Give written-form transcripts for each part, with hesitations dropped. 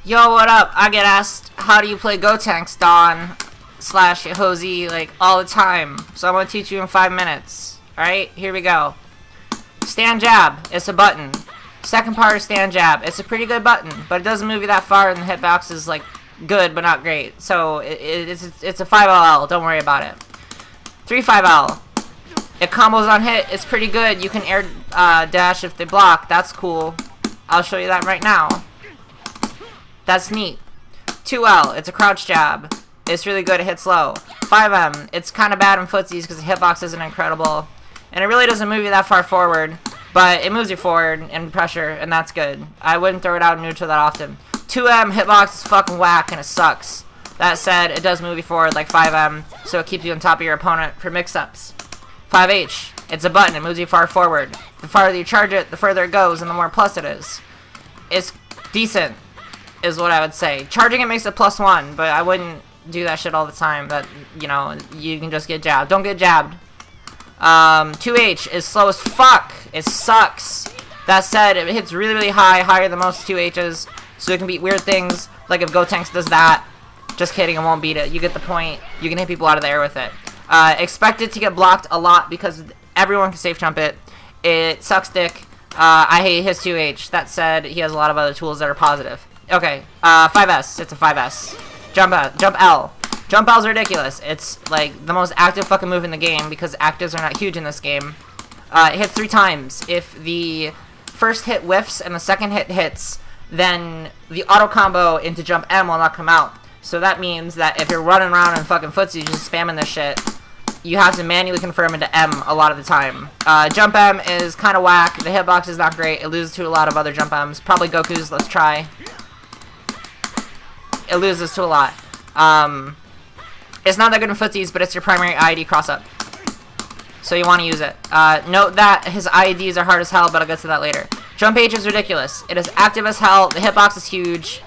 Yo, what up? I get asked, how do you play Gotenks, Don slash Hosey, like, all the time. So I'm gonna teach you in 5 minutes. Alright, here we go. Stand jab, it's a button. Second part is stand jab. It's a pretty good button, but it doesn't move you that far, and the hitbox is, like, good, but not great. So it's a 5LL, don't worry about it. 3-5L. It combos on hit, it's pretty good. You can air dash if they block, that's cool. I'll show you that right now. That's neat. 2L, it's a crouch jab. It's really good, it hits low. 5M, it's kind of bad in footsies because the hitbox isn't incredible. And it really doesn't move you that far forward, but it moves you forward in pressure, and that's good. I wouldn't throw it out in neutral that often. 2M, hitbox is fucking whack, and it sucks. That said, it does move you forward like 5M, so it keeps you on top of your opponent for mix-ups. 5H, it's a button, it moves you far forward. The farther you charge it, the further it goes, and the more plus it is. It's decent, is what I would say. Charging it makes it +1, but I wouldn't do that shit all the time. That, you know, you can just get jabbed. Don't get jabbed. 2H is slow as fuck. It sucks. That said, it hits really, really high, higher than most 2Hs, so it can beat weird things, like if Gotenks does that. Just kidding, it won't beat it. You get the point. You can hit people out of the air with it. Expect it to get blocked a lot because everyone can safe jump it. It sucks dick. I hate his 2H. That said, he has a lot of other tools that are positive. Okay, 5S. It's a 5S. Jump L. Jump L's ridiculous. It's like the most active fucking move in the game because actives are not huge in this game. It hits 3 times. If the first hit whiffs and the second hit hits, then the auto combo into jump M will not come out. So that means that if you're running around in fucking footsie just spamming this shit, you have to manually confirm into M a lot of the time. Jump M is kind of whack. The hitbox is not great. It loses to a lot of other jump M's. Probably Goku's. Let's try. It loses to a lot. It's not that good in footsies, but it's your primary IED cross-up. So you want to use it. Note that his IEDs are hard as hell, but I'll get to that later. Jump H is ridiculous. It is active as hell. The hitbox is huge.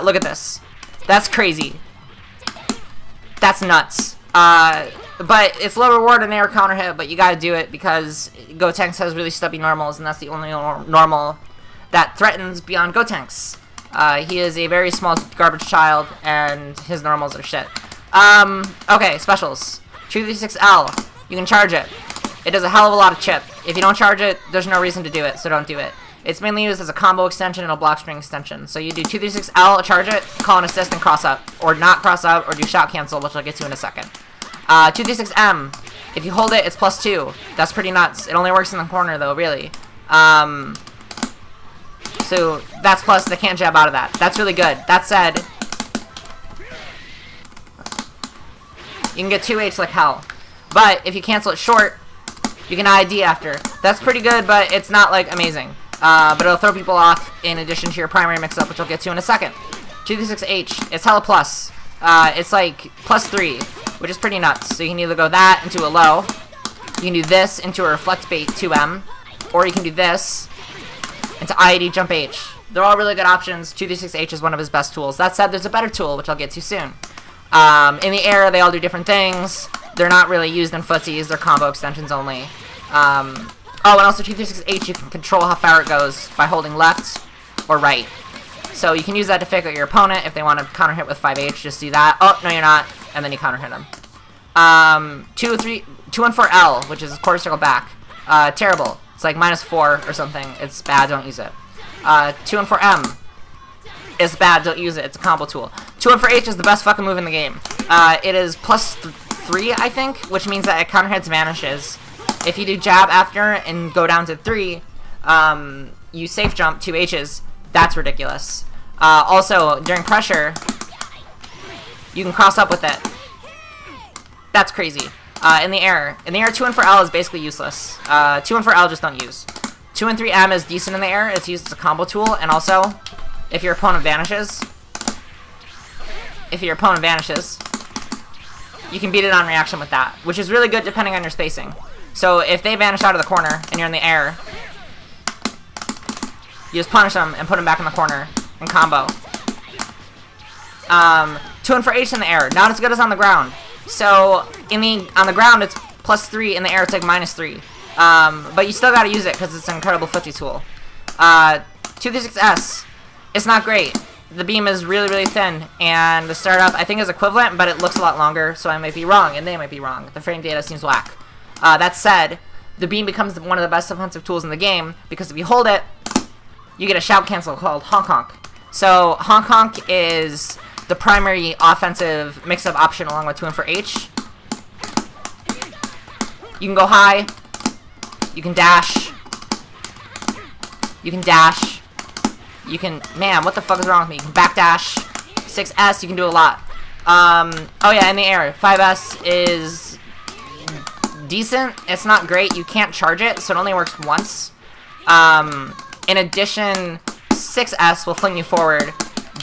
Look at this. That's crazy. That's nuts. But it's low reward in air counter hit, but you gotta do it because Gotenks has really stubby normals, and that's the only normal that threatens beyond Gotenks. He is a very small garbage child, and his normals are shit. Okay, specials. 236L. You can charge it. It does a hell of a lot of chip. If you don't charge it, there's no reason to do it, so don't do it. It's mainly used as a combo extension and a block string extension. So you do 236L, charge it, call an assist, and cross up. Or not cross up, or do shot cancel, which I'll get to in a second. 236M. If you hold it, it's +2. That's pretty nuts. It only works in the corner, though, really. So that's plus. They can't jab out of that. That's really good. That said, you can get 2H like hell. But if you cancel it short, you can ID after. That's pretty good, but it's not, like, amazing. But it'll throw people off in addition to your primary mix-up, which I'll get to in a second. 236H. It's hella plus. It's like +3, which is pretty nuts. So you can either go that into a low, you can do this into a reflect bait 2M, or you can do this into IED jump H. They're all really good options. 236H is one of his best tools. That said, there's a better tool, which I'll get to soon. In the air, they all do different things. They're not really used in footsies. They're combo extensions only. Oh, and also 236H, you can control how far it goes by holding left or right. So you can use that to fake out your opponent if they want to counter hit with 5H. Just do that. Oh, no, you're not. And then you counter hit them. 2 and 4L, which is quarter circle back. Terrible. It's like -4 or something. It's bad. Don't use it. 2 and 4M. It's bad. Don't use it. It's a combo tool. 2 and 4H is the best fucking move in the game. It is +3, I think, which means that it counter hits vanishes. If you do jab after and go down to 3, you safe jump 2 H's. That's ridiculous. Also, during pressure, you can cross up with it. That's crazy. In the air, 2 and 4L is basically useless. 2 and 4L just don't use. 2 and 3M is decent in the air. It's used as a combo tool, and also, if your opponent vanishes, you can beat it on reaction with that, which is really good depending on your spacing. So if they vanish out of the corner and you're in the air, you just punish them and put them back in the corner and combo. 2 and 4H in the air, not as good as on the ground. So on the ground it's +3, in the air it's like -3. But you still gotta use it because it's an incredible footsie tool. 236S, it's not great. the beam is really, really thin, and the startup, I think, is equivalent, but it looks a lot longer, so I might be wrong, and they might be wrong. The frame data seems whack. That said, the beam becomes one of the best offensive tools in the game, because if you hold it, you get a shout cancel called honk honk. So, honk honk is the primary offensive mix-up option along with 2 and 4 H. You can go high, you can dash, you can dash, you can, man, what the fuck is wrong with me? You can backdash, 6S, you can do a lot. Oh yeah, in the air, 5S is decent. It's not great, you can't charge it, so it only works once. In addition, 6S will fling you forward,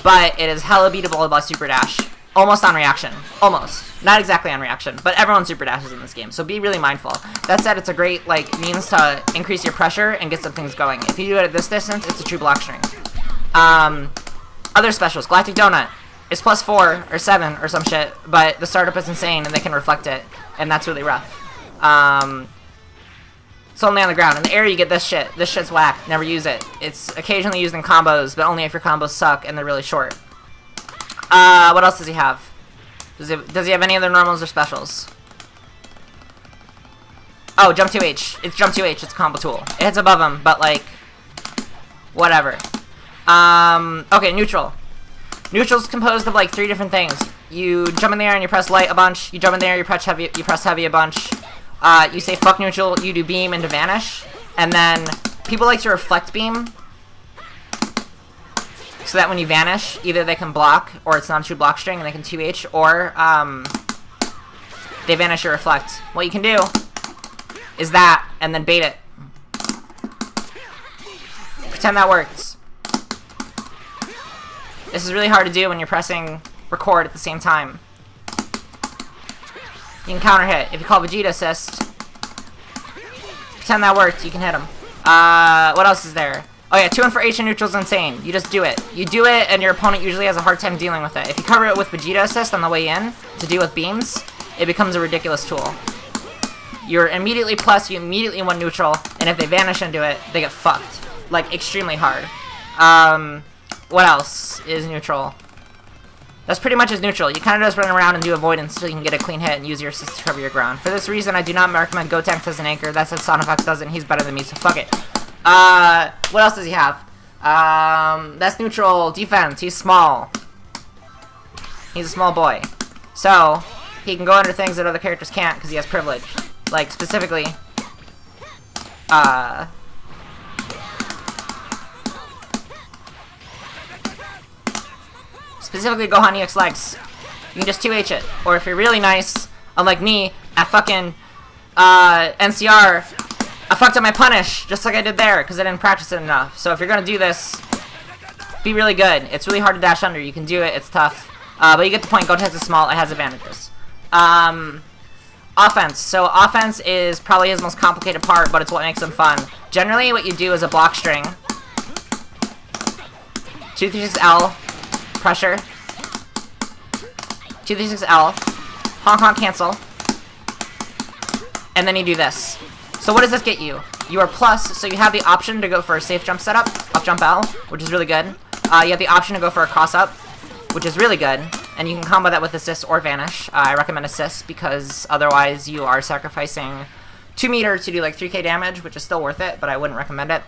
but it is hella beatable by super dash. Almost on reaction. Almost. Not exactly on reaction, but everyone super dashes in this game, so be really mindful. That said, it's a great, like, means to increase your pressure and get some things going. If you do it at this distance, it's a true block string. Other specials. Galactic Donut is +4 or 7 or some shit, but the startup is insane and they can reflect it, and that's really rough. It's only on the ground. In the air, you get this shit. This shit's whack. Never use it. It's occasionally used in combos, but only if your combos suck and they're really short. What else does he have? Does he have any other normals or specials? Oh, jump 2H. It's jump 2H. It's a combo tool. It hits above him, but, like, whatever. Okay, neutral. Neutral's composed of, like, 3 different things. You jump in the air and you press light a bunch. You jump in the air, you press heavy a bunch. You say fuck neutral, you do beam into vanish. And then people like to reflect beam, so that when you vanish, either they can block, or it's not a true block string and they can 2H, or they vanish or reflect. What you can do is that, and then bait it. Pretend that works. This is really hard to do when you're pressing record at the same time. You can counter hit. If you call Vegeta assist, pretend that worked, you can hit him. What else is there? Oh yeah, 2 and 4 H and neutral is insane. You just do it. You do it, and your opponent usually has a hard time dealing with it. If you cover it with Vegeta assist on the way in to deal with beams, it becomes a ridiculous tool. You're immediately plus, you immediately win neutral, and if they vanish into it, they get fucked. Like, extremely hard. What else is neutral? That's pretty much his neutral. You kind of just run around and do avoidance until you can get a clean hit and use your assist to cover your ground. For this reason, I do not recommend Gotenks as an anchor. That's what Sonifex does, and he's better than me, so fuck it. What else does he have? That's neutral defense. He's small. He's a small boy. So, he can go under things that other characters can't because he has privilege. Like, specifically, Gohan EX legs. You can just 2H it. Or if you're really nice, unlike me, at fucking, NCR, I fucked up my punish, just like I did there, because I didn't practice it enough. So if you're gonna do this, be really good. It's really hard to dash under. You can do it. It's tough. But you get the point. Gotenks is small. It has advantages. Offense. So offense is probably his most complicated part, but it's what makes him fun. Generally, what you do is a block string. 236L. Pressure. 236L. Honk honk cancel. And then you do this. So what does this get you? You are plus, so you have the option to go for a safe jump setup, off jump L, which is really good. You have the option to go for a cross up, which is really good. And you can combo that with assist or vanish. I recommend assist because otherwise you are sacrificing 2 meter to do like 3k damage, which is still worth it, but I wouldn't recommend it.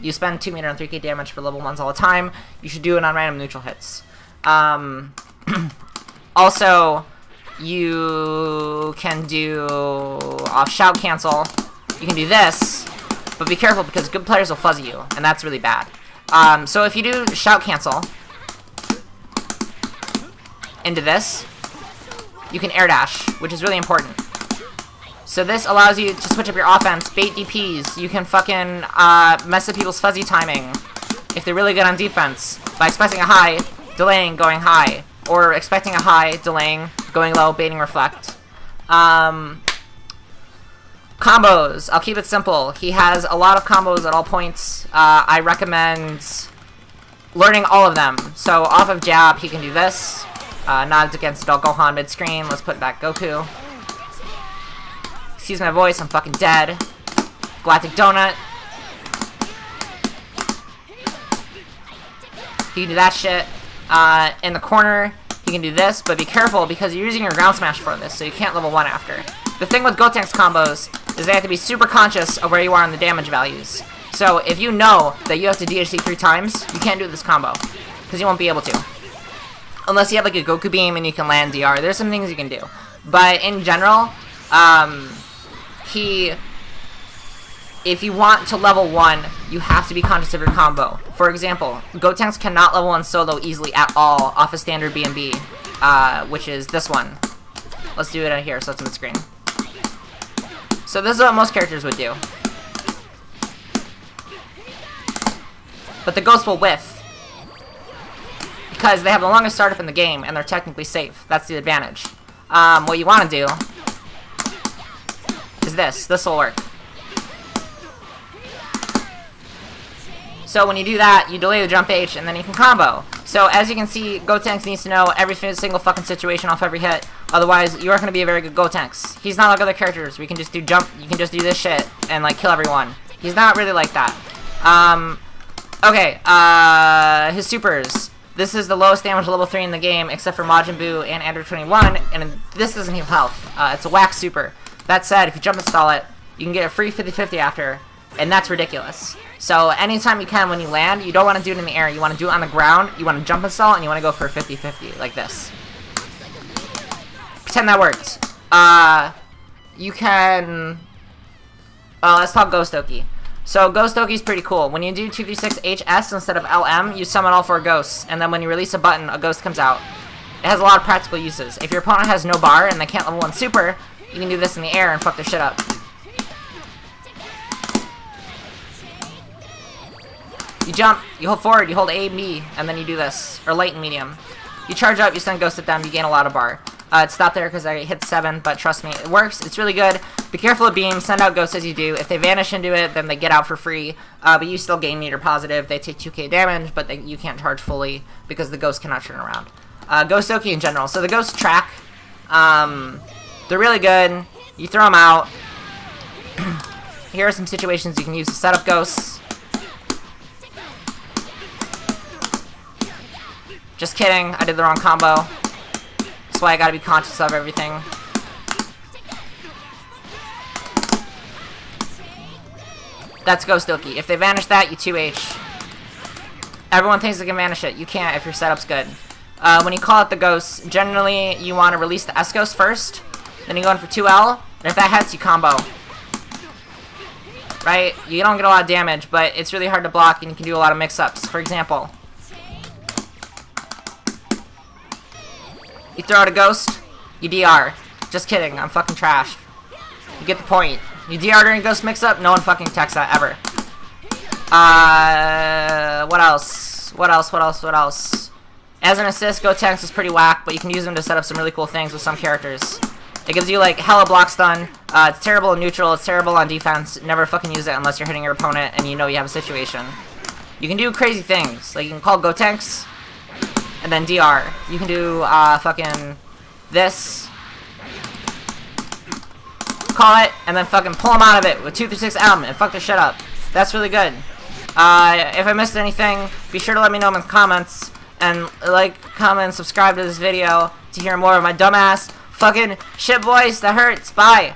You spend 2 meter and 3k damage for level 1s all the time. You should do it on random neutral hits. Also, you can do off shout cancel. You can do this, but be careful because good players will fuzzy you, and that's really bad. So if you do shout cancel into this, you can air dash, which is really important. So this allows you to switch up your offense, bait DPs. You can fucking mess with people's fuzzy timing if they're really good on defense by expecting a high, delaying, going high, or expecting a high, delaying, going low, baiting reflect. Combos. I'll keep it simple. He has a lot of combos at all points. I recommend learning all of them. So off of jab, he can do this. Nods against adult Gohan mid-screen. Let's put back Goku. Excuse my voice, I'm fucking dead. Galactic Donut. He can do that shit. In the corner, you can do this, but be careful because you're using your ground smash for this, so you can't level 1 after. The thing with Gotenks combos is they have to be super conscious of where you are on the damage values. So if you know that you have to DHC 3 times, you can't do this combo, because you won't be able to. Unless you have like a Goku Beam and you can land DR. There's some things you can do. But in general, if you want to level 1, you have to be conscious of your combo. For example, Gotenks cannot level 1 solo easily at all off a standard B&B, which is this one. Let's do it out here so it's on the screen. So this is what most characters would do. But the Ghost will whiff, because they have the longest startup in the game, and they're technically safe. That's the advantage. What you want to do is this. This will work. So when you do that, you delay the jump H, and then you can combo. So as you can see, Gotenks needs to know every single fucking situation off every hit. Otherwise, you aren't going to be a very good Gotenks. He's not like other characters. We can just do jump. You can just do this shit and like kill everyone. He's not really like that. Okay. His supers. This is the lowest damage level 3 in the game, except for Majin Buu and Android 21, and this doesn't heal health. It's a whack super. That said, if you jump install it, you can get a free 50-50 after, and that's ridiculous. So anytime you can when you land, you don't want to do it in the air. You want to do it on the ground, you want to jump install, and you want to go for a 50-50, like this. Pretend that worked. You can... let's talk Ghost Oki. So Ghost Oki is pretty cool. When you do 236 HS instead of LM, you summon all 4 ghosts, and then when you release a button, a ghost comes out. It has a lot of practical uses. If your opponent has no bar and they can't level 1 super, you can do this in the air and fuck their shit up. You jump, you hold forward, you hold A and B, and then you do this, or light and medium. You charge up, you send ghost at them, you gain a lot of bar. It stopped there because I hit 7, but trust me, it works. It's really good. Be careful of beams. Send out ghosts as you do. If they vanish into it, then they get out for free. But you still gain meter positive. They take 2k damage, but you can't charge fully because the ghost cannot turn around. Ghost Oki in general. So the ghosts track. They're really good. You throw them out. Here are some situations you can use to set up ghosts. Just kidding. I did the wrong combo. That's why I gotta be conscious of everything. That's Ghost Oki. If they vanish that, you 2H. Everyone thinks they can vanish it. You can't if your setup's good. When you call out the ghosts, generally you want to release the S-Ghost first. Then you go in for 2L. And if that hits, you combo. Right? You don't get a lot of damage, but it's really hard to block and you can do a lot of mix-ups. For example, you throw out a ghost, you DR. Just kidding, I'm fucking trash. You get the point. You DR during ghost mix-up, no one fucking attacks that ever. What else? What else? As an assist, Gotenks is pretty whack, but you can use them to set up some really cool things with some characters. It gives you like hella block stun. It's terrible in neutral, it's terrible on defense. Never fucking use it unless you're hitting your opponent and you know you have a situation. You can do crazy things, like you can call Gotenks and then DR. You can do fucking this. Call it, and then fucking pull them out of it with 236M and fuck their shit up. That's really good. If I missed anything, be sure to let me know in the comments. And like, comment, subscribe to this video to hear more of my dumbass fucking shit voice that hurts. Bye.